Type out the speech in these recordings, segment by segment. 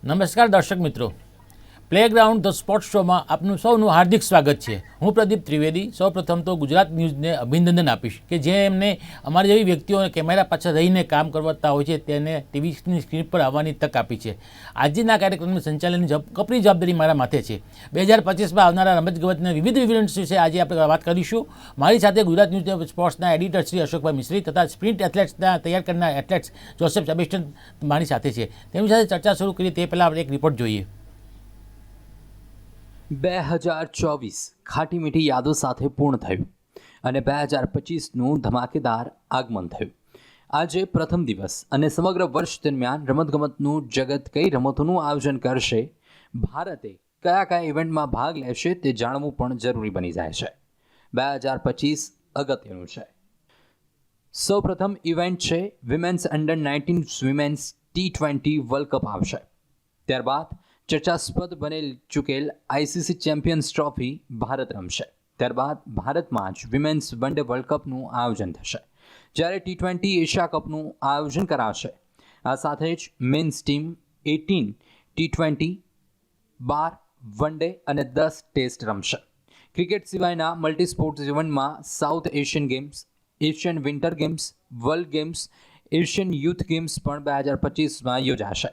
નમસ્કાર દર્શક મિત્રો, પ્લેગ્રાઉન્ડ ધ સ્પોર્ટ્સ શોમાં આપનું સૌનું હાર્દિક સ્વાગત છે. હું પ્રદીપ ત્રિવેદી. સૌપ્રથમ તો ગુજરાત ન્યૂઝને અભિનંદન આપીશ કે જે એમને અમારી જેવી વ્યક્તિઓને કેમેરા પાછળ રહીને કામ કરતા હોય છે તેને ટીવીની સ્ક્રીન પર આવવાની તક આપી છે. આજના કાર્યક્રમનું સંચાલનની કપરી જવાબદારી મારા માથે છે. 2025માં આવનારા રમતગમતના વિવિધ ઇવેન્ટ્સ વિશે આજે આપણે વાત કરીશું. મારી સાથે ગુજરાત ન્યૂઝ સ્પોર્ટ્સના એડિટર શ્રી અશોકભાઈ મિશ્રી તથા સ્પ્રિન્ટ એથ્લેટ્સના તૈયાર કરનાર એથ્લેટ્સ જોસેફ સેબેસ્ટિયન મારી સાથે છે. તેમની સાથે ચર્ચા શરૂ કરીએ તે પહેલાં આપણે એક રિપોર્ટ જોઈએ. 2024 ખાટી મીઠી યાદો સાથે પૂર્ણ થયું અને 2025નું ધમાકેદાર આગમન થયું. આજે પ્રથમ દિવસ અને સમગ્ર વર્ષ દરમિયાન રમતગમતનું જગત કઈ રમતોનું આયોજન કરશે, ભારતે કયા ઇવેન્ટમાં ભાગ લેશે તે જાણવું પણ જરૂરી બની જાય છે. 2025 અગત્યનું છે. સૌપ્રથમ ઇવેન્ટ છે women's under 19 women's T20 world cup આવશે. ત્યારબાદ ચર્ચાસ્પદ બની ચૂકેલ આઈસીસી ચેમ્પિયન્સ ટ્રોફી ભારત રમશે. ત્યારબાદ ભારતમાં જ વિમેન્સ વન ડે વર્લ્ડ કપનું આયોજન થશે, જ્યારે T20 એશિયા કપનું આયોજન કરાશે. આ સાથે જ men's team 18 T20, 12 one day અને 10 ટેસ્ટ રમશે. ક્રિકેટ સિવાયના મલ્ટી સ્પોર્ટ્સ ઇવેન્ટમાં south Asian games, Asian winter games, world games, Asian youth games પણ 2025માં યોજાશે.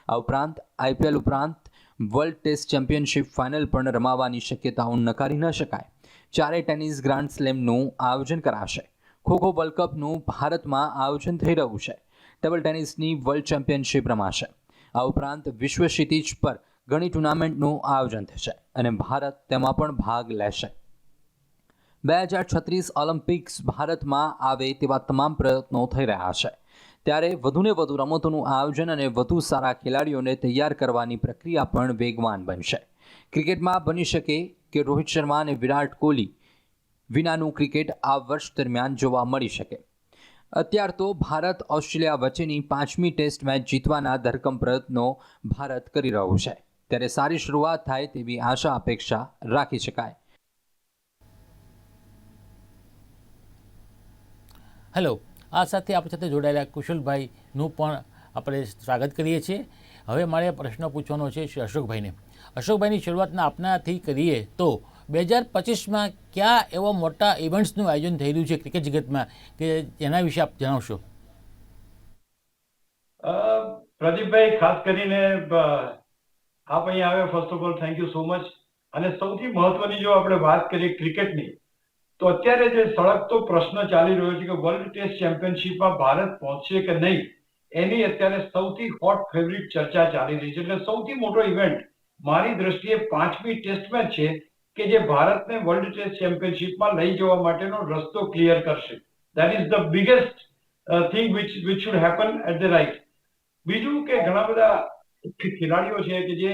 આ ઉપરાંત આઈપીએલ ઉપરાંત વર્લ્ડ ટેસ્ટ ચેમ્પિયનશિપ ફાઇનલ પણ રમાવાની શક્યતાઓ નકારી ન શકાય. 4 ટેનિસ ગ્રાન્ડ સ્લેમનું આયોજન કરાશે. ખોખો વર્લ્ડ કપનું ભારતમાં આયોજન થઈ રહ્યું છે. ટેબલ ટેનિસની વર્લ્ડ ચેમ્પિયનશિપ રમાશે. આ ઉપરાંત વિશ્વ ક્ષિતિજ પર ઘણી ટુર્નામેન્ટનું આયોજન થશે અને ભારત તેમાં પણ ભાગ લેશે. 2036 ઓલિમ્પિક્સ ભારતમાં આવે તેવા તમામ પ્રયત્નો થઈ રહ્યા છે. ત્યારે વધુને વધુ રમતોનું આયોજન અને વધુ સારા ખેલાડીઓને તૈયાર કરવાની પ્રક્રિયા પણ વેગવાન બનશે. ક્રિકેટમાં બની શકે કે રોહિત શર્મા અને વિરાટ કોહલી વિનાનું ક્રિકેટ આ વર્ષ દરમિયાન જોવા મળી શકે. અત્યાર તો ભારત ઓસ્ટ્રેલિયા વચ્ચેની 5મી ટેસ્ટ મેચ જીતવાના ધરખમ પ્રયત્નો ભારત કરી રહ્યું છે. ત્યારે સારી શરૂઆત થાય તેવી આશા અપેક્ષા રાખી શકાય. હેલો, આ સાથે આપણી સાથે જોડાયેલા કુશલભાઈનું પણ આપણે સ્વાગત કરીએ છીએ. હવે મારે પ્રશ્ન પૂછવાનો છે શ્રી અશોકભાઈને. અશોકભાઈની શરૂઆતના આપનાથી કરીએ તો 2025માં કયા એવા મોટા ઇવેન્ટ્સનું આયોજન થઈ રહ્યું છે ક્રિકેટ જગતમાં કે એના વિશે આપ જણાવશો? પ્રદીપભાઈ, ખાસ કરીને આપ અહીંયા આવ્યા, first of all thank you so much. અને સૌથી મહત્વની જો આપણે વાત કરીએ ક્રિકેટની, તો અત્યારે જે સળગતો પ્રશ્ન ચાલી રહ્યો છે કે વર્લ્ડ ટેસ્ટ ચેમ્પિયનશિપમાં ભારત પહોંચશે કે નહીં, એની અત્યારે સૌથી હોટ ફેવરિટ ચર્ચા ચાલી રહી છે. એટલે સૌથી મોટો ઇવેન્ટ મારી દ્રષ્ટિએ 5મી ટેસ્ટ મેચ છે કે જે ભારતને વર્લ્ડ ટેસ્ટ ચેમ્પિયનશિપમાં લઈ જવા માટેનો રસ્તો ક્લિયર કરશે. That is the biggest thing which should happen at the right. બીજું કે ઘણા બધા ખેલાડીઓ છે કે જે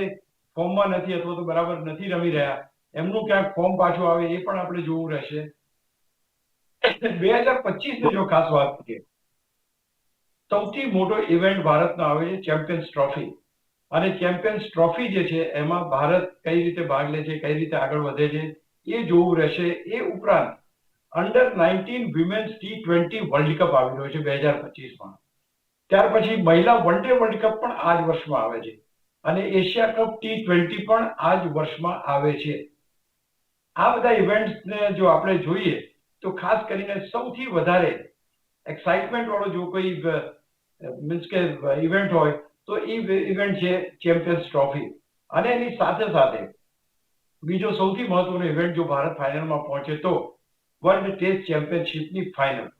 ફોર્મમાં નથી અથવા તો બરાબર નથી રમી રહ્યા, એમનું ક્યાંક ફોર્મ પાછું આવે એ પણ આપણે જોવું રહેશે. 2025ની જો ખાસ વાત કરીએ, સૌથી મોટો ઇવેન્ટ ભારતનો આવે છે ચેમ્પિયન્સ ટ્રોફી. અને ચેમ્પિયન્સ ટ્રોફી જે છે એમાં ભારત કઈ રીતે ભાગ લે છે, કઈ રીતે આગળ વધે છે એ જોવું રહેશે. એ ઉપરાંત under 19 women's T20 world cup આવી રહ્યો છે 2025માં. ત્યાર પછી મહિલા વન ડે વર્લ્ડ કપ પણ આ જ વર્ષમાં આવે છે અને એશિયા કપ T20 પણ આ જ વર્ષમાં આવે છે. આ બધા ઇવેન્ટ્સને જો આપણે જોઈએ તો ખાસ કરીને સૌથી વધારે એક્સાઇટમેન્ટ વાળો જો કોઈ મીન્સ કે ઇવેન્ટ હોય તો એ ઇવેન્ટ છે ચેમ્પિયન્સ ટ્રોફી. અને એની સાથે સાથે બીજો સૌથી મહત્વનો ઇવેન્ટ જો ભારત ફાઇનલમાં પહોંચે તો વર્લ્ડ ટેસ્ટ ચેમ્પિયનશિપની ફાઇનલ.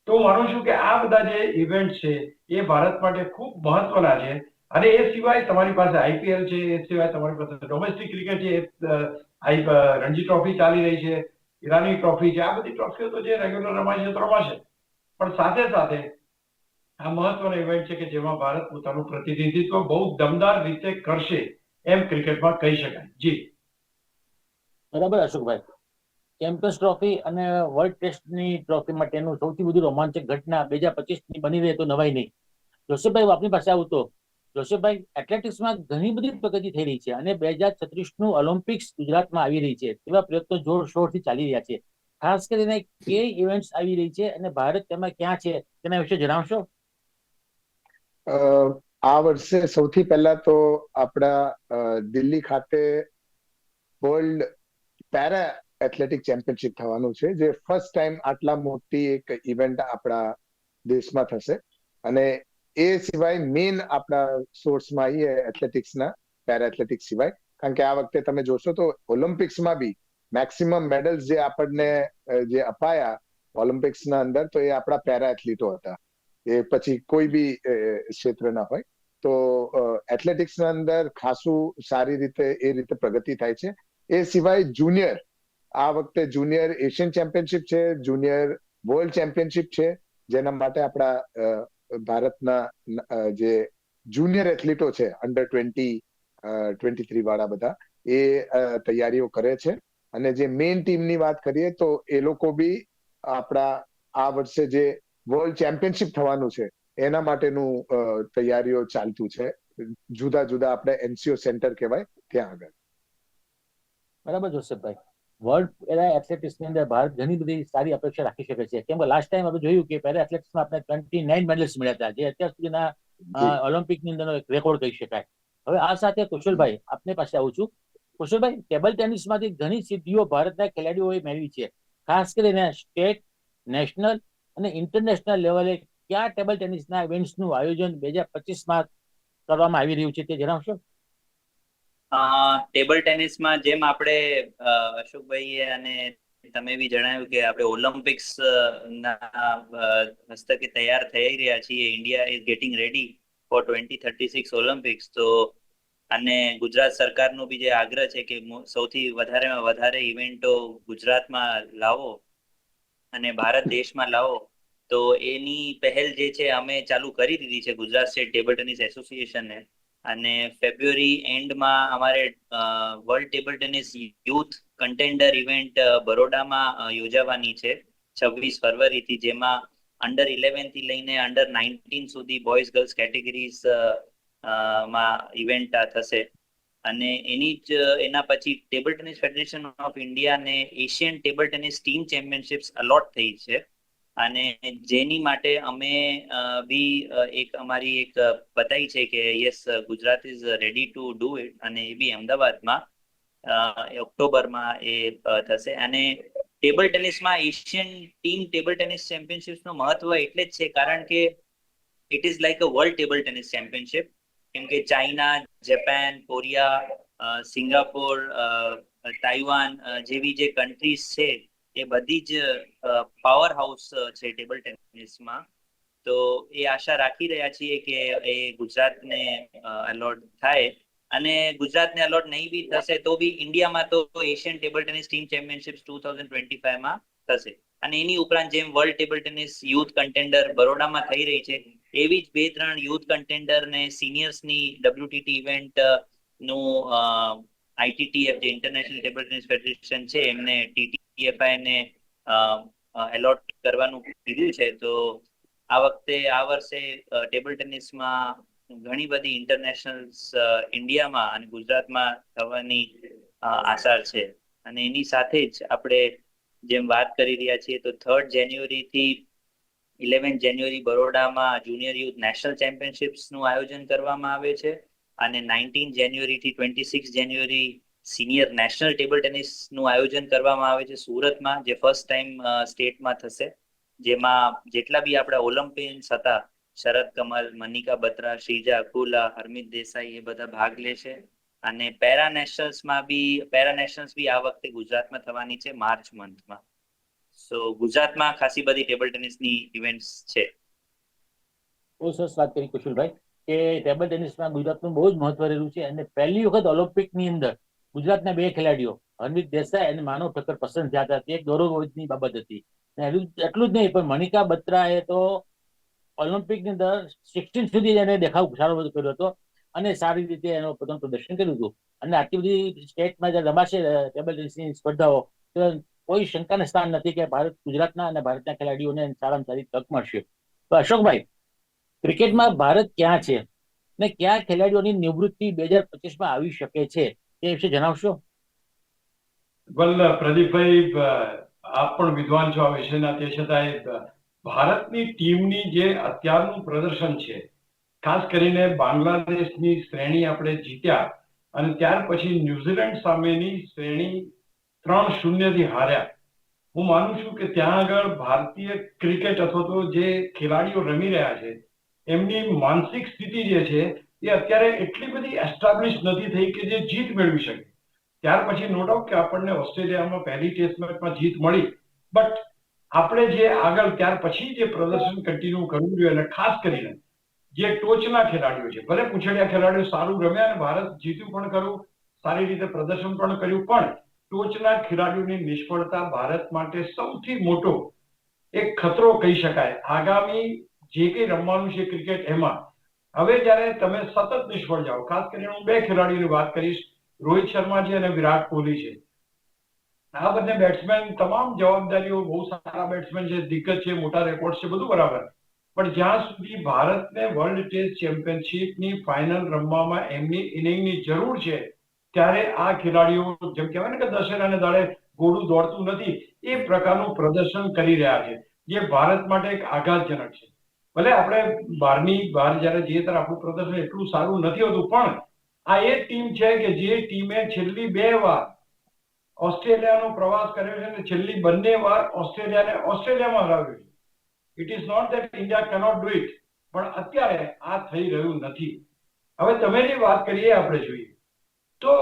તો હું માનું છું કે આ બધા જે ઇવેન્ટ છે એ ભારત માટે ખૂબ મહત્વના છે. અને એ સિવાય તમારી પાસે આઈપીએલ છે, એ સિવાય તમારી પાસે ડોમેસ્ટિક ક્રિકેટ છે, રણજી ટ્રોફી ચાલી રહી છે, ઈરાની ટ્રોફી છે. આ બધી ટ્રોફીઓ તો જે રેગ્યુલર રમાય છે તો રમાશે, પણ સાથે સાથે આ મહત્વનો ઇવેન્ટ છે કે જેમાં ભારત પોતાનું પ્રતિનિધિત્વ બહુ દમદાર રીતે કરશે એમ ક્રિકેટમાં કહી શકાય. જી બરાબર અશોકભાઈ, ચેમ્પિયન્સ ટ્રોફી અને વર્લ્ડ ટેસ્ટની ટ્રોફી માટેનું સૌથી વધુ રોમાંચક ઘટના 2025ની બની રહે તો નવાઈ નહીં. જોસેફભાઈ, આપની પાસે આવું તો જોસેફભાઈ, એથ્લેટિક્સમાં ઘણી બધી પ્રગતિ થઈ રહી છે અને 2036નું ઓલિમ્પિક્સ ગુજરાતમાં આવી રહી છે તેવા પ્રયત્નો જોરશોરથી ચાલી રહ્યા છે. ખાસ કરીને કઈ ઇવેન્ટ્સ આવી રહી છે અને ભારત તેમાં ક્યાં છે તેના વિશે જણાવશો? આ વર્ષે સૌથી પહેલા તો આપણા દિલ્હી ખાતે વર્લ્ડ પેરા એથ્લેટિક ચેમ્પિયનશિપ થવાનું છે, જે ફર્સ્ટ ટાઈમ આટલા મોટી એક ઇવેન્ટ આપણા દેશમાં થશે. અને એ સિવાય મેઇન આપણા સોર્સમાં આવીએ એથ્લેટિક્સના, પેરા એથ્લેટિક્સ સિવાય, કારણ કે આ વખતે તમે જોશો તો ઓલિમ્પિક્સમાં બી મેક્સિમમ મેડલ્સ જે આપણને જે અપાયા ઓલિમ્પિક્સના અંદર, તો એ આપણા પેરા એથ્લીટો હતા. એ પછી કોઈ બી ક્ષેત્રના હોય, તો એથ્લેટિક્સના અંદર ખાસું સારી રીતે એ રીતે પ્રગતિ થાય છે. એ સિવાય જુનિયર, આ વખતે જુનિયર એશિયન ચેમ્પિયનશિપ છે, જુનિયર વર્લ્ડ ચેમ્પિયનશિપ છે, જેના માટે આપણા ભારતના જે જુનિયર એથ્લીટો છે અંડર 23 વાળા બધા, એ તૈયારીઓ કરે છે. અને જે મેઇન ટીમની વાત કરીએ તો એ લોકો બી આપણા આ વર્ષે જે વર્લ્ડ ચેમ્પિયનશિપ થવાનું છે એના માટેનું તૈયારીઓ ચાલતું છે, જુદા જુદા આપણે એનસીઓ સેન્ટર કહેવાય ત્યાં આગળ. બરાબર જોસેફભાઈ, વર્લ્ડ પેરા એથ્લેટિક્સની અંદર ભારત ઘણી બધી સારી અપેક્ષા રાખી શકે છે, કેમ કે લાસ્ટ ટાઈમ આપણે જોયું કે પેરા એથ્લેટિક્સમાં આપણે 29 મેડલ્સ મળ્યા હતા, જે અત્યાર સુધીના ઓલિમ્પિકની અંદરનો એક રેકોર્ડ કહી શકાય. હવે આ સાથે કુશલભાઈ આપની પાસે આવું છું. કુશલભાઈ, ટેબલ ટેનિસમાંથી ઘણી સિદ્ધિઓ ભારતના ખેલાડીઓએ મેળવી છે, ખાસ કરીને સ્ટેટ, નેશનલ અને ઇન્ટરનેશનલ લેવલે કયા ટેબલ ટેનિસના ઇવેન્ટ્સનું આયોજન 2025માં કરવામાં આવી રહ્યું છે તે જણાવશો? ટેબલ ટેનિસમાં જેમ આપણે અશોકભાઈએ અને તમે બી જણાવ્યું કે આપણે ઓલિમ્પિક્સ ના હસ્તકે તૈયાર થઈ રહ્યા છીએ. India is getting ready for 2036 Olympics. તો અને ગુજરાત સરકારનો બી જે આગ્રહ છે કે સૌથી વધારેમાં વધારે ઇવેન્ટો ગુજરાતમાં લાવો અને ભારત દેશમાં લાવો, તો એની પહેલ જે છે અમે ચાલુ કરી દીધી છે ગુજરાત સ્ટેટ ટેબલ ટેનિસ એસોસિએશને. અને ફેબ્રુઆરી એન્ડમાં અમારે world table tennis youth contender event બરોડામાં યોજાવાની છે 26 ફરવરીથી, જેમાં અંડર 11 થી લઈને અંડર 19 સુધી બોયઝ ગર્લ્સ કેટેગરીઝ માં ઇવેન્ટ થશે. અને એના પછી table tennis federation of India ને Asian table tennis team championships allot થઈ છે. અને જેની માટે અમે બી એક અમારી એક બતાવી છે કે yes, Gujarat is ready to do it. અને એ બી અમદાવાદમાં ઓક્ટોબરમાં એ થશે. અને ટેબલ ટેનિસમાં એશિયન ટીમ ટેબલ ટેનિસ ચેમ્પિયનશિપ્સનું મહત્વ એટલે જ છે કારણ કે it is like a world table tennis championship. કેમ કે China, Japan, Korea, Singapore, Taiwan જેવી જે કન્ટ્રીઝ છે એ બધી જ પાવર હાઉસ છે ટેબલ ટેનિસમાં. તો એ આશા રાખી રહ્યા છીએ કે એ ગુજરાતને અલોટ થાય. અને ગુજરાતને અલોટ નહીં બી થશે તો બી ઇન્ડિયામાં તો Asian table tennis team championship 2025માં થશે. અને એની ઉપરાંત જેમ world table tennis youth contender બરોડામાં થઈ રહી છે, એવી જ 2-3 યુથ કન્ટેન્ડર ને સિનિયર્સની WTT ઇવેન્ટ નું ITTF જે ઇન્ટરનેશનલ ટેબલ ટેનિસ ફેડરેશન છે એમને TTFI ને એલોટ કરવાનું કીધું છે. તો આ વર્ષે ટેબલ ટેનિસમાં ઘણી બધી ઇન્ટરનેશનલ ઇન્ડિયામાં અને ગુજરાતમાં થવાની આસાર છે. અને એની સાથે જ આપણે જેમ વાત કરી રહ્યા છીએ તો 3 જાન્યુઆરીથી 11 જાન્યુઆરી બરોડામાં જુનિયર યુથ નેશનલ ચેમ્પિયનશિપ્સનું આયોજન કરવામાં આવે છે. અને 19 જાન્યુઆરીથી 26 જાન્યુઆરી સિનિયર નેશનલ ટેબલ ટેનિસનું આયોજન કરવામાં આવે છે સુરતમાં, જે ફર્સ્ટ ટાઈમ સ્ટેટમાં થશે. જેમાં જેટલા બી આપણા ઓલિમ્પિયન્સ હતા, શરદ કમલ, મનિકા બત્રા, શ્રીજા અકુલા, હરમિત દેસાઈ, એ બધા ભાગ લેશે. અને પેરા નેશનલ્સ બી આ વખતે ગુજરાતમાં થવાની છે માર્ચ મંથમાં. સો ગુજરાતમાં ખાસી બધી ટેબલ ટેનિસની ઇવેન્ટ્સ છે. બહુ સરસ વાત કરી કુશલભાઈ કે ટેબલ ટેનિસમાં ગુજરાતનું બહુ જ મહત્વ રહેલું છે. અને પહેલી વખત ઓલિમ્પિકની અંદર ગુજરાતના 2 ખેલાડીઓ હરમિત દેસાઈ અને માનવ ઠક્કર પસંદ થયા હતા. તે એક ગૌરવની બાબત હતી. એટલું જ નહીં, પણ મનિકા બત્રાએ તો ઓલિમ્પિકની અંદર 16 સુધી એને દેખાવ સારો બધો કર્યો હતો અને સારી રીતે એનું પોતાનું પ્રદર્શન કર્યું હતું. અને આટલી બધી સ્ટેટમાં જે રમાશે ટેબલ ટેનિસની સ્પર્ધાઓ, તો કોઈ શંકાને સ્થાન નથી કે ગુજરાતના અને ભારતના ખેલાડીઓને સારામાં સારી તક મળશે. તો અશોકભાઈ, ક્રિકેટમાં ભારત ક્યાં છે ને કયા ખેલાડીઓની નિવૃત્તિ 2025માં આવી શકે છે તે વિશે જણાવશો? વેલ પ્રદીપભાઈ, આપ પણ વિદ્વાન છો આ વિષયના, તે છતાંય ભારતની ટીમની જે અત્યારનું પ્રદર્શન છે ખાસ કરીને બાંગ્લાદેશની શ્રેણી આપણે જીત્યા અને ત્યાર પછી ન્યુઝીલેન્ડ સામેની શ્રેણી 3-0 હાર્યા. હું માનું છું કે ત્યાં આગળ ભારતીય ક્રિકેટ અથવા તો જે ખેલાડીઓ રમી રહ્યા છે એમની માનસિક સ્થિતિ જે છે એ અત્યારે એટલી બધી એસ્ટાબ્લિશ નથી થઈ કે જે જીત મેળવી શકે. ત્યાર પછી નો ડાઉટ કે આપણને ઓસ્ટ્રેલિયામાં પહેલી ટેસ્ટ મેચમાં જીત મળી, બટ આપણે જે આગળ ત્યાર પછી જે પ્રદર્શન કન્ટિન્યુ કરવું જોઈએ અને ખાસ કરીને જે ટોચના ખેલાડીઓ છે, ભલે પૂછડ્યા ખેલાડીઓ સારું રમ્યા અને ભારત જીત્યું પણ ખરું, સારી રીતે પ્રદર્શન પણ કર્યું, પણ ટોચના ખેલાડીઓની નિષ્ફળતા ભારત માટે સૌથી મોટો એક ખતરો કહી શકાય. આગામી જે કંઈ રમવાનું છે ક્રિકેટ એમાં હવે જ્યારે તમે સતત નિષ્ફળ જાઓ, ખાસ કરીને હું 2 ખેલાડીઓની વાત કરીશ, રોહિત શર્માજી અને વિરાટ કોહલી છે. આ બંને બેટ્સમેન તમામ જવાબદારીઓ, બહુ સારા બેટ્સમેન છે, દિગ્ગજ છે, મોટા રેકોર્ડ છે, બધું બરાબર, પણ જ્યાં સુધી ભારતને વર્લ્ડ ટેસ્ટ ચેમ્પિયનશિપની ફાઇનલ રમવામાં એમની ઇનિંગની જરૂર છે ત્યારે આ ખેલાડીઓ જેમ કહેવાય ને કે દશેરાને દાડે ઘોડું દોડતું નથી એ પ્રકારનું પ્રદર્શન કરી રહ્યા છે, જે ભારત માટે એક આઘાતજનક છે. ભલે આપણે બહાર જ્યારે જઈએ ત્યારે આપણું પ્રદર્શન એટલું સારું નથી હોતું, પણ આ એ ટીમ છે કે જે ટીમે છેલ્લી 2 વાર ઓસ્ટ્રેલિયાનો પ્રવાસ કર્યો છે અને છેલ્લી બંને વાર ઓસ્ટ્રેલિયાને ઓસ્ટ્રેલિયામાં હરાવ્યું છે. It is not that India cannot do it, પણ અત્યારે આ થઈ રહ્યું નથી. હવે તમે જે વાત કરીએ આપણે જોઈએ તો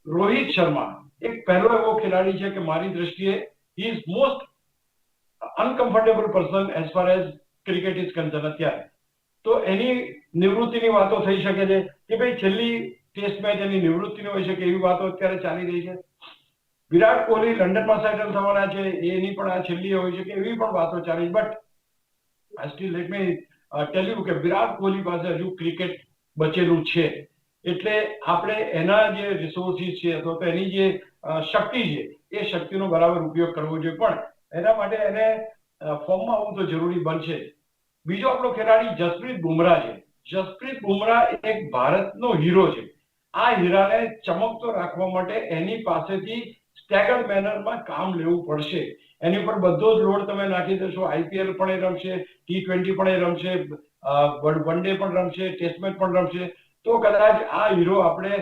રોહિત શર્મા એક પહેલો એવો ખેલાડી છે કે મારી દ્રષ્ટિએ he is most uncomfortable person as far as cricket is concern અત્યારે. તો એની નિવૃત્તિની વાતો થઈ શકે છે કે ભાઈ છેલ્લી ટેસ્ટ મેચ એની નિવૃત્તિની હોઈ શકે એવી વાતો અત્યારે ચાલી રહી છે. વિરાટ કોહલી લંડનમાં સેટલ થવાના છે, એની પણ આ છેલ્લી હોઈ શકે એવી પણ વાતો ચાલી. But still let me tell you કે વિરાટ કોહલી પાસે હજુ ક્રિકેટ બચેલું છે, એટલે આપણે એના જે રિસોર્સિસ છે અથવા તો એની જે શક્તિ છે એ શક્તિનો બરાબર ઉપયોગ કરવો જોઈએ, પણ એના માટે એને ફોર્મમાં આવવું તો જરૂરી બનશે. બીજો આપણો ખેલાડી જસપ્રીત બુમરાહ છે. જસપ્રીત બુમરાહ એક ભારતનો હીરો છે. આ હીરાને ચમકતો રાખવા માટે એની પાસેથી સ્ટેગર્ડ મેનરમાં કામ લેવું પડશે. એની પર બધો જ લોડ તમે નાખી દેશો, આઈપીએલ પણ એ રમશે, T20 પણ એ રમશે, વન ડે પણ રમશે, ટેસ્ટ મેચ પણ રમશે, તો કદાચ આ હીરો આપણે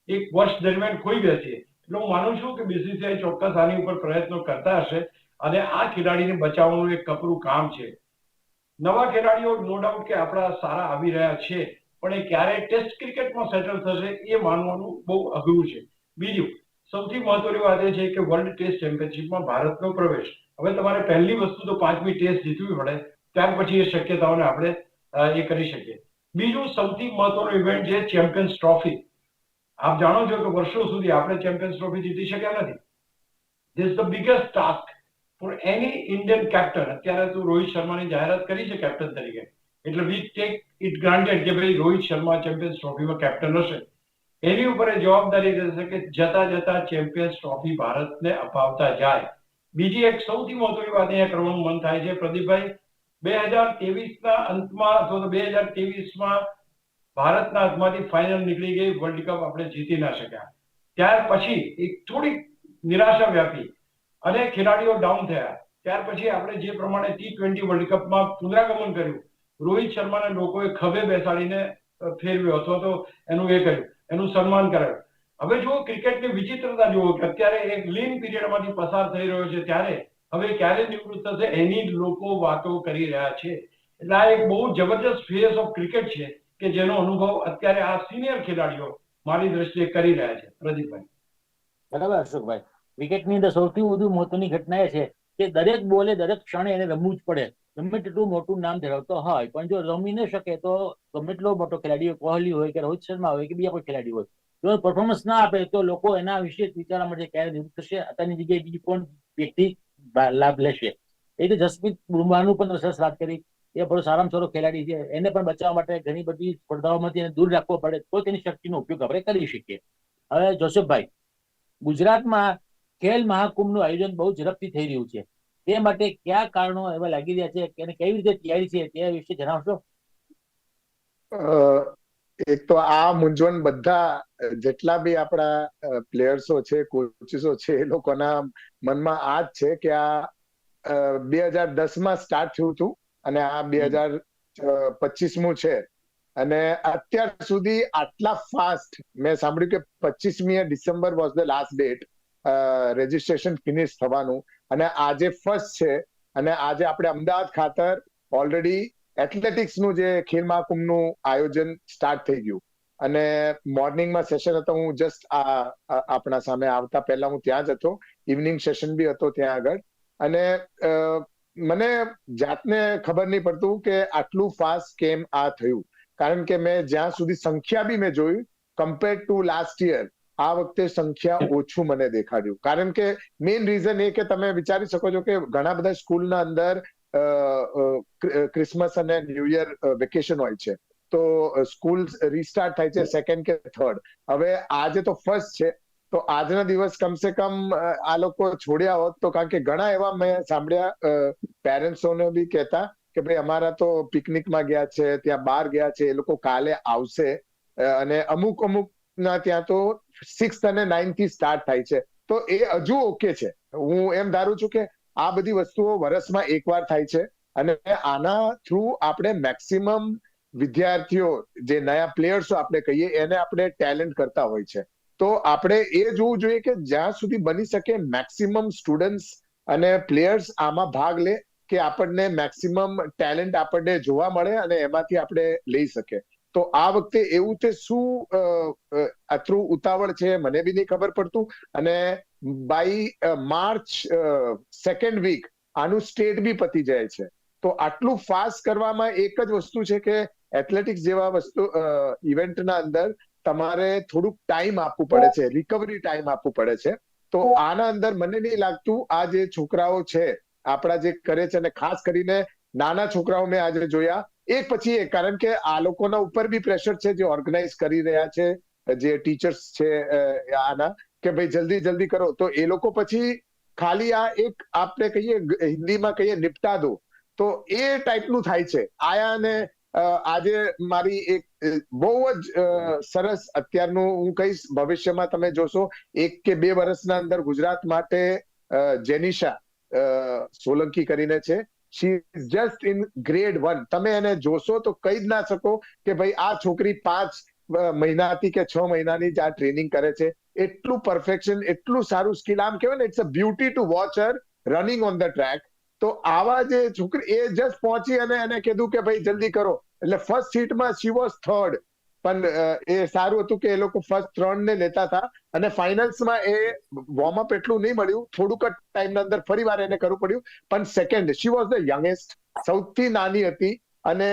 એક વર્ષ દરમિયાન ખોઈ બેસીએ. એટલે હું માનું છું કે બીસીસીઆઈ ચોક્કસ આની ઉપર પ્રયત્નો કરતા હશે અને આ ખેલાડીને બચાવવાનું એક કપરું કામ છે. નવા ખેલાડીઓ નો ડાઉટ કે આપણા સારા આવી રહ્યા છે, પણ એ ક્યારે ટેસ્ટ ક્રિકેટમાં સેટલ થશે એ માનવાનું બહુ અઘરું છે. બીજું સૌથી મહત્વની વાત એ છે કે વર્લ્ડ ટેસ્ટ ચેમ્પિયનશિપમાં ભારતનો પ્રવેશ. હવે તમારે પહેલી વસ્તુ તો 5મી ટેસ્ટ જીતવી પડે, ત્યાર પછી એ શક્યતાઓને આપણે એ કરી શકીએ. બીજું સૌથી મહત્વનો ઇવેન્ટ છે ચેમ્પિયન્સ ટ્રોફી. આપ જાણો છો કે વર્ષો સુધી આપણે ચેમ્પિયન્સ ટ્રોફી જીતી શક્યા નથી. This is the biggest task for any Indian captain. અત્યારે તો રોહિત શર્માની જાહેરાત કરી છે કેપ્ટન તરીકે, એટલે વી ટેક ઇટ ગ્રાન્ટેડ કે ભાઈ રોહિત શર્મા ચેમ્પિયન્સ ટ્રોફીમાં કેપ્ટન હશે. એની ઉપર જવાબદારી રહેશે કે જતા જતા ચેમ્પિયન્સ ટ્રોફી ભારતને અપાવતા જાય. બીજી એક સૌથી મહત્વની વાત અહીંયા કરવાનું મન થાય છે પ્રદીપભાઈ, 2023ના અંતમાં અથવા તો 2023માં ભારતના હાથમાંથી ફાઇનલ નીકળી ગઈ, વર્લ્ડ કપ આપણે જીતી ના શક્યા. ત્યાર પછી એક થોડીક નિરાશા વ્યાપી અને ખેલાડીઓ ડાઉન થયા. ત્યાર પછી આપણે જે પ્રમાણે T20 વર્લ્ડ કપમાં પુનરાગમન કર્યું, રોહિત શર્માને લોકોએ ખભે બેસાડીને ફેરવ્યો અથવા તો એનું એ કર્યું, એનું સન્માન કરાયું. હવે જો ક્રિકેટની વિચિત્રતા જુઓ કે અત્યારે એક લીન પીરિયડમાંથી પસાર થઈ રહ્યો છે, ત્યારે હવે ક્યારે નિવૃત્ત થશે એની લોકો વાતો કરી રહ્યા છે. એટલે આ એક બહુ જબરજસ્ત ફેઝ ઓફ ક્રિકેટ છે કે જેનો અનુભવ અત્યારે આ સિનિયર ખેલાડીઓ મારી દ્રષ્ટિએ કરી રહ્યા છે. પ્રદીપભાઈ બરાબર અશોકભાઈ, ક્રિકેટની અંદર સૌથી વધુ મહત્વની ઘટના એ છે કે દરેક બોલે દરેક ક્ષણે એને રમવું જ પડે. ગમે તેટલું મોટું નામ ધરાવતો હોય પણ જો રમી ન શકે તો ગમે એટલો મોટો ખેલાડી હોય, કોહલી હોય કે રોહિત શર્મા હોય કે બીજા કોઈ ખેલાડી હોય, જો પરફોર્મન્સ ના આપે તો લોકો એના વિશે વિચારવા માટે ક્યારે નિવૃત્ત થશે, અત્યારની જગ્યાએ બીજી કોણ વ્યક્તિ લાભ લેશે. એ તો જસપ્રીત બુમરાહનું પણ સરસ વાત કરી, એ બહુ સારામાં સારો ખેલાડી છે, એને પણ બચાવવા માટે ઘણી બધી સ્પર્ધાઓમાંથી એને દૂર રાખવો પડે તો તેની શક્તિનો ઉપયોગ આપણે કરી શકીએ. હવે જોસેફભાઈ, ગુજરાતમાં ખેલ મહાકુંભનું આયોજન બહુ ઝડપથી થઈ રહ્યું છે, તે માટે કયા કારણો એવા લાગી રહ્યા છે અને કેવી રીતે તૈયારી છે તે વિશે જણાવશો? એક તો આ મૂંઝવણ બધા જેટલા બી આપણા પ્લેયર્સો છે, કોચિસો છે, એ લોકોના મનમાં આ જ છે કે આ 2010માં સ્ટાર્ટ થયું હતું અને આ 2025મું છે. અને અત્યાર સુધી આટલા ફાસ્ટ મેં સાંભળ્યું કે 25મી December was the last date registration finish થવાનું, અને આજે ફર્સ્ટ છે, અને આજે આપણે અમદાવાદ ખાતર ઓલરેડી એથ્લેટિક્સનું જે ખેલ મહાકુંભનું આયોજન સ્ટાર્ટ થઈ ગયું, અને મોર્નિંગમાં સેશન હતો, હું જસ્ટ આપણા સામે આવતા પહેલા હું ત્યાં જ હતો, ઇવનિંગ સેશન બી હતો ત્યાં આગળ, અને મને જાતને ખબર નહીં પડતું કે આટલું ફાસ્ટ કેમ આ થયું, કારણ કે મેં જ્યાં સુધી સંખ્યા બી મેં જોયું કમ્પેર ટુ લાસ્ટ યર, આ વખતે સંખ્યા ઓછું મને દેખાડ્યું, કારણ કે મેઇન રીઝન એ કે તમે વિચારી શકો છો કે ઘણા બધા સ્કૂલના અંદર ક્રિસમસ અને ન્યૂ યર વેકેશન હોય છે, તો સ્કૂલ રીસ્ટાર્ટ થાય છે 2nd કે 3rd. હવે આજે તો ફર્સ્ટ છે, તો આજના દિવસ કમસે કમ આ લોકો છોડ્યા હોત તો, કારણ કે ઘણા એવા મેં સાંભળ્યા પેરેન્ટ્સોને બી કહેતા કે ભાઈ અમારા તો પિકનિકમાં ગયા છે, ત્યાં બહાર ગયા છે, એ લોકો કાલે આવશે, અને અમુક ના ત્યાં તો 6th અને 9th થી સ્ટાર્ટ થાય છે, તો એ હજુ ઓકે છે. હું એમ ધારું છું કે આ બધી વસ્તુઓ વર્ષમાં એકવાર થાય છે, અને આના થ્રુ આપણે મેક્સિમમ વિદ્યાર્થીઓ, જે નયા પ્લેયર્સો આપણે કહીએ, એને આપણે ટેલેન્ટ કરતા હોય છે, તો આપણે એ જોવું જોઈએ કે જ્યાં સુધી બની શકે મેક્સિમમ સ્ટુડન્ટ્સ અને પ્લેયર્સ આમાં ભાગ લે, કે આપણને મેક્સિમમ ટેલેન્ટ આપણને જોવા મળે અને એમાંથી આપણે લઈ શકીએ. તો આ વખતે એવું તે શું આટલું ઉતાવળ છે મને બી નહીં ખબર પડતું, અને બાય માર્ચ 2nd વીક આનું સ્ટેટ બી પતી જાય છે, તો આટલું ફાસ્ટ કરવામાં એક જ વસ્તુ છે કે એથ્લેટિક્સ જેવા વસ્તુ ઇવેન્ટના અંદર તમારે થોડુંક ટાઈમ આપવું પડે છે, રિકવરી ટાઈમ આપવું પડે છે, તો આના અંદર મને નહીં લાગતું આ જે છોકરાઓ છે આપણા જે કરે છે, અને ખાસ કરીને નાના છોકરાઓ મેં આજે જોયા એક પછી એક, કારણ કે આ લોકોના ઉપર બી પ્રેશર છે જે ઓર્ગેનાઇઝ કરી રહ્યા છે, જે ટીચર્સ છે આના, કે ભાઈ જલ્દી જલ્દી કરો, તો એ લોકો પછી ખાલી આ એક આપણે કહીએ હિન્દીમાં કહીએ નિપટા દો, તો એ ટાઈપનું થાય છે. આયા ને આજે મારી એક બહુ જ સરસ અત્યારનું હું કહીશ, ભવિષ્યમાં તમે જોશો 1 કે 2 વર્ષના અંદર ગુજરાત માટે જેનિશા સોલંકી કરીને છે, she is just in grade 1, તમે એને જોશો તો કહી જ ના શકો કે ભાઈ આ છોકરી 5 મહિનાથી કે 6 મહિનાની જ આ ટ્રેનિંગ કરે છે, એટલું પરફેક્શન, એટલું સારું સ્કિલ, આમ કહેવાય ને it's a beauty to watch her running on the track. તો આવા જે છોકરી એ જસ્ટ પહોંચી અને એને કીધું કે ભાઈ જલ્દી કરો, એટલે ફર્સ્ટ હીટમાં શી વોઝ 3rd, પણ એ સારું હતું કે એ લોકો ફર્સ્ટ 3 ને લેતા હતા, અને ફાઇનલ્સમાં એ વોર્મઅપ એટલું નહીં મળ્યું, થોડુંક જ ટાઈમના અંદર ફરી વાર એને કરવું પડ્યું, પણ 2nd she was the youngest, સૌથી નાની હતી, અને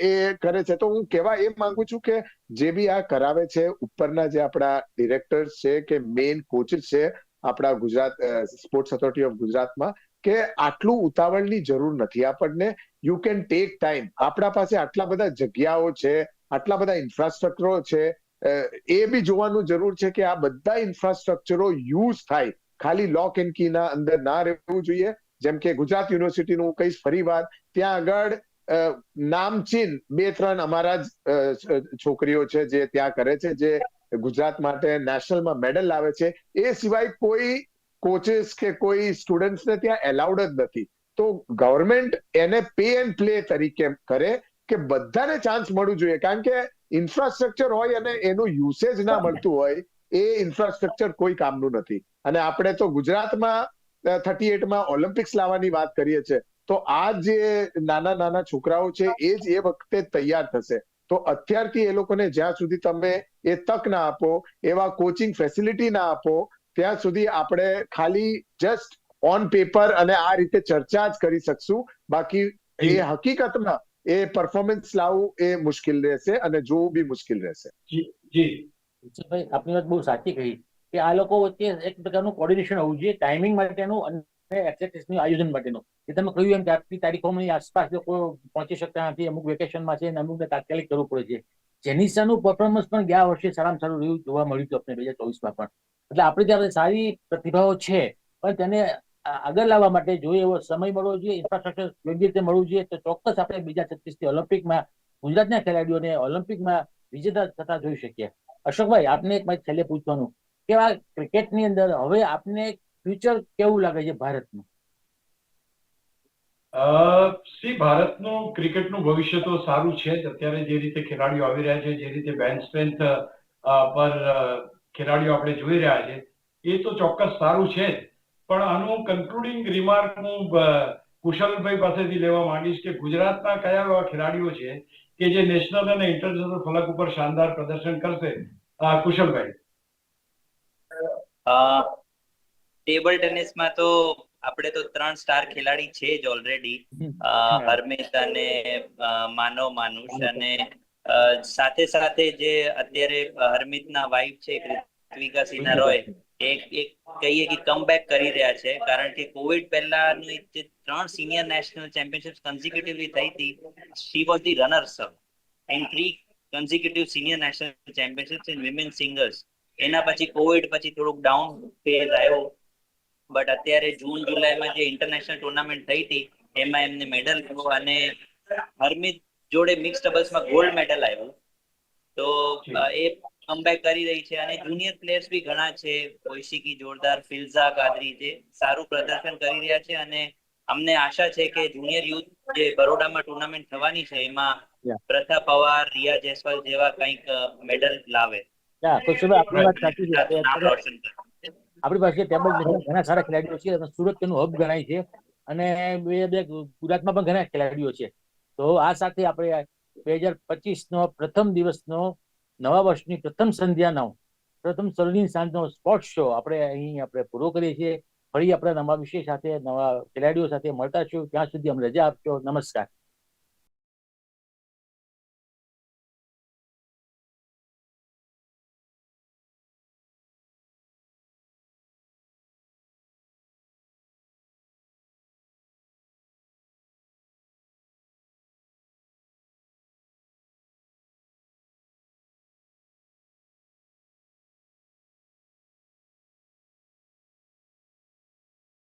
એ કરે છે. તો હું કહેવા એ માંગુ છું કે જે બી આ કરાવે છે ઉપરના જે આપણા ડિરેક્ટર્સ છે કે મેઇન કોચિસ છે આપણા ગુજરાત સ્પોર્ટ્સ ઓથોરિટી ઓફ ગુજરાતમાં, કે આટલું ઉતાવળની જરૂર નથી આપણને, યુ કેન ટેક ટાઈમ, આપણા પાસે આટલા બધા જગ્યાઓ છે, આટલા બધા ઇન્ફ્રાસ્ટ્રક્ચરો છે, એ બી જોવાનું જરૂર છે કે આ બધા ઇન્ફ્રાસ્ટ્રક્ચરો યુઝ થાય, ખાલી લોક એન્ડ કી ના અંદર ના રહેવું જોઈએ. જેમ કે ગુજરાત યુનિવર્સિટીનું હું કહીશ ફરીવાર, ત્યાં આગળ નામચીન 2-3 અમારા જ છોકરીઓ છે જે ત્યાં કરે છે, જે ગુજરાત માટે નેશનલમાં મેડલ લાવે છે, એ સિવાય કોઈ કોચિસ કે કોઈ સ્ટુડન્ટ્સને ત્યાં એલાઉડ જ નથી. તો ગવર્મેન્ટ એને પે એન્ડ પ્લે તરીકે કરે, કે બધાને ચાન્સ મળવું જોઈએ, કારણ કે ઇન્ફ્રાસ્ટ્રક્ચર હોય અને એનું યુસેજ ના મળતું હોય, એ ઇન્ફ્રાસ્ટ્રક્ચર કોઈ કામનું નથી. અને આપણે તો ગુજરાતમાં 38માં ઓલિમ્પિક્સ લાવવાની વાત કરીએ છીએ, તો આ જે નાના નાના છોકરાઓ છે એ જ એ વખતે તૈયાર થશે. તો અત્યારથી એ લોકોને જ્યાં સુધી તમે એ તક ના આપો, એવા કોચિંગ ફેસિલિટી ના આપો, ત્યાં સુધી આપણે ખાલી જસ્ટ ઓન પેપર અને આ રીતે ચર્ચા જ કરી શકશું, બાકી એ હકીકતમાં એ પરફોર્મન્સ લાવવું એ મુશ્કેલ રહેશે અને જોવું બી મુશ્કેલ રહેશે. ભાઈ આપની વાત બહુ સાચી કહી કે આ લોકો વચ્ચે એક પ્રકારનું કોર્ડિનેશન હોવું જોઈએ, ટાઈમિંગ માટેનું અને એથ્લેટિક્સનું આયોજન માટેનું. એ તમે કહ્યું એમ કે આટલી તારીખોની આસપાસ લોકો પહોંચી શકતા નથી, અમુક વેકેશનમાં છે અને અમુકને તાત્કાલિક કરવું પડે છે. જેનિશાનું પરફોર્મન્સ પણ ગયા વર્ષે સારામાં સારું રહ્યું જોવા મળ્યું હતું આપણે 2024માં પણ. એટલે આપણે ત્યાં સારી પ્રતિભાઓ છે, પણ તેને આગળ લાવવા માટે જોઈએ એવો સમય મળવો જોઈએ, ઇન્ફ્રાસ્ટ્રક્ચર યોગ્ય રીતે મળવું જોઈએ, તો ચોક્કસ આપણે બીજા 36થી ઓલિમ્પિકમાં ગુજરાતના ખેલાડીઓને ઓલિમ્પિકમાં વિજેતા થતા જોઈ શકીએ. અશોકભાઈ, આપને એક છેલ્લે પૂછવાનું કે આ ક્રિકેટની અંદર હવે આપને ફ્યુચર કેવું લાગે છે ભારતનું? ભારતનું ક્રિકેટનું ભવિષ્ય તો સારું છે જ. અત્યારે જે રીતે ખેલાડીઓ આવી રહ્યા છે, જે રીતે બેન્ચ સ્ટ્રેન્થ પર ખેલાડીઓ આપણે જોઈ રહ્યા છે, એ તો ચોક્કસ સારું છે જ. પણ આનું કન્ક્લુડિંગ રિમાર્ક હું કુશલભાઈ પાસેથી લેવા માંગીશ કે ગુજરાતના કયા એવા ખેલાડીઓ છે કે જે નેશનલ અને ઇન્ટરનેશનલ ફલક ઉપર શાનદાર પ્રદર્શન કરશે. કુશલભાઈ. ટેબલ ટેનિસમાં તો આપણે તો 3 સ્ટાર ખેલાડી છે જ ઓલરેડી, હરમિત અને માનવ માનુષ, અને સાથે સાથે જે અત્યારે હરમિતના વાઇફ છે કૃતિકા સિન્હા રોય, એક કહીએ કે કમબેક કરી રહ્યા છે, કારણ કે કોવિડ પહેલાની જે 3 સિનિયર નેશનલ ચેમ્પિયનશિપ કન્ઝિક્યુટિવલી થઈ હતી, she was the runners up in 3 consecutive senior national championships in women singles. એના પછી કોવિડ પછી થોડુંક ડાઉન ફેઝ આવ્યો, બટ અત્યારે જૂન જુલાઈમાં જે ઇન્ટરનેશનલ ટુર્નામેન્ટ થઈ હતી એમાં એમને મેડલ આવ્યો, અને હરમિત જોડે મિક્સ ડબલ્સમાં ગોલ્ડ મેડલ આવ્યું. તો એ કમબેક કરી રહી છે, અને જુનિયર પ્લેયર્સ બી ઘણા છે, ઓઈશિકી જોરદાર, ફિલ્ઝા કાદરી, જે સારું પ્રદર્શન કરી રહ્યા છે, અને અમને આશા છે કે જુનિયર યુથ જે બરોડામાં ટુર્નામેન્ટ થવાની છે એમાં પ્રથા પવાર, રિયા જયસ્વાલ જેવા કંઈક મેડલ લાવે. આપણી વાત સાચી છે. આપણી પાસે ટેબલ ટેનિસના ઘણા સારા ખેલાડીઓ છે, અને સુરત તેનું હબ ગણાય છે, અને ગુજરાતમાં પણ ઘણા ખેલાડીઓ છે. તો આ સાથે આપણે 2025નો પ્રથમ દિવસનો નવા વર્ષની પ્રથમ સંધ્યાનો પ્રથમ સર્વની સાંજનો સ્પોર્ટ્સ શો આપણે અહીં પૂરો કરીએ છીએ. ફરી આપણે નવા વિષય સાથે, નવા ખેલાડીઓ સાથે મળતા છું. ત્યાં સુધી અમને રજા આપજો. નમસ્કાર.